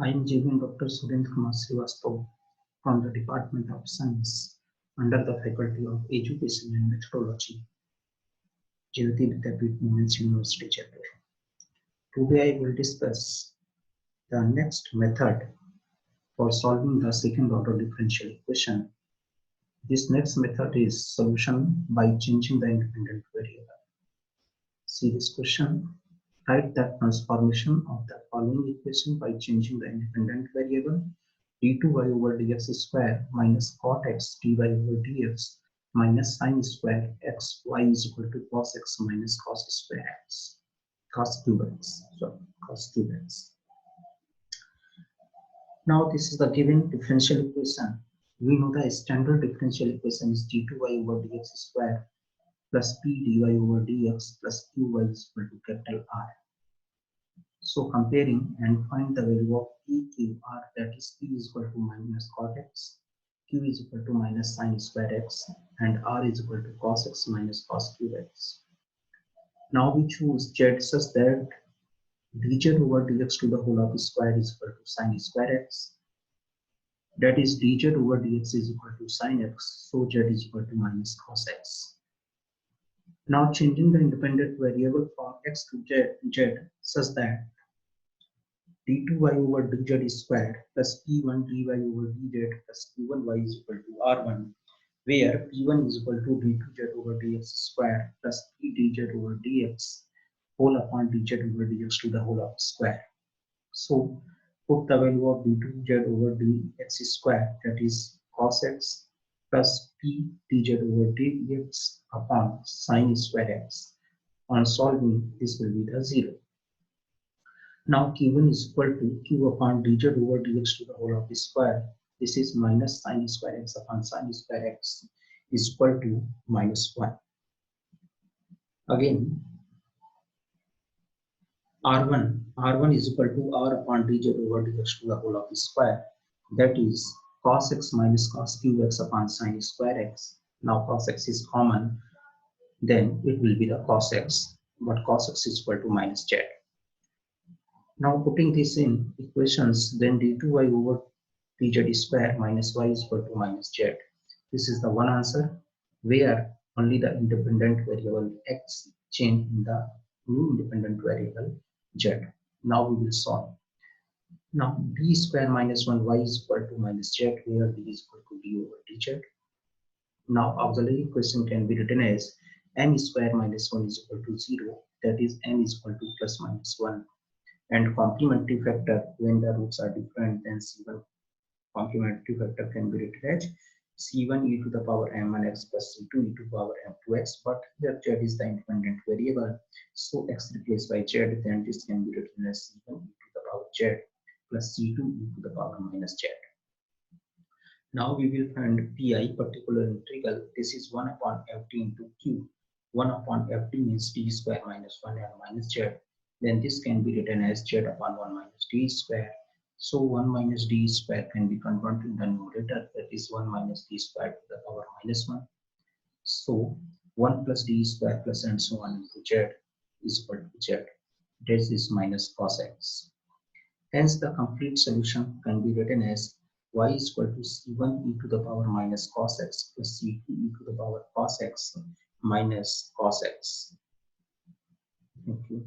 I am Jivin Dr. Surendra Kumar Srivastava from the Department of Science under the Faculty of Education and Methodology, Jayoti Vidyapeeth Women's University, Jaipur. Today I will discuss the next method for solving the second order differential equation. This next method is solution by changing the independent variable. See this question. Write the transformation of the following equation by changing the independent variable d2y over dx square minus cot x dy over dx minus sin square x y is equal to cos x minus cos square x, cos cube x, sorry, cos cube x. Now this is the given differential equation. We know the standard differential equation is d2y over dx square plus p dy over dx plus qy is equal to capital R. So comparing and find the value of P, Q, R, that is P is equal to minus cot x, Q is equal to minus sin square x, and R is equal to cos x minus cos cube x. Now we choose Z such that dz over dx to the whole of the square is equal to sin square x. That is dz over dx is equal to sin x, so Z is equal to minus cos x. Now changing the independent variable from x to z such that d2y over dz square plus p1 dy over dz plus q1y is equal to r1, where p1 is equal to d2z over dx square plus p dz over dx whole upon dz over dx to the whole of square. So put the value of d2z over dx square, that is cos x plus p dz over dx upon sin square x. On solving, this will be the 0. Now q1 is equal to q upon dz over dx to the whole of the square. This is minus sin square x upon sin square x is equal to minus 1. Again, r1 is equal to r upon dz over dx to the whole of the square. That is cos x minus cos cube x upon sin square x. Now cos x is common, then it will be the cos x, but cos x is equal to minus z. Now putting this in equations, then d2y over dz square minus y is equal to minus z. This is the one answer where only the independent variable x change in the new independent variable z. Now we will solve. Now d square minus 1y is equal to minus z, where d is equal to d over dz. Now auxiliary equation can be written as m square minus 1 is equal to 0, that is m is equal to plus minus 1. And complementary factor, when the roots are different, then c1 complementary factor can be written as c1 e to the power m1x plus c2 e to the power m2x, but here z is the independent variable, so x replaced by z, then this can be written as c1 e to the power z plus c2 e to the power minus z. Now we will find pi, particular integral. This is 1 upon ft into q. 1 upon ft means d square minus 1 and minus z. Then this can be written as z upon 1 minus d square. So 1 minus d square can be converted in the numerator, that is 1 minus d square to the power minus 1. So 1 plus d square plus and so on into z is equal to z. This is minus cos x. Hence the complete solution can be written as y is equal to c1 e to the power minus cos x plus c2 e to the power cos x minus cos x. Thank you.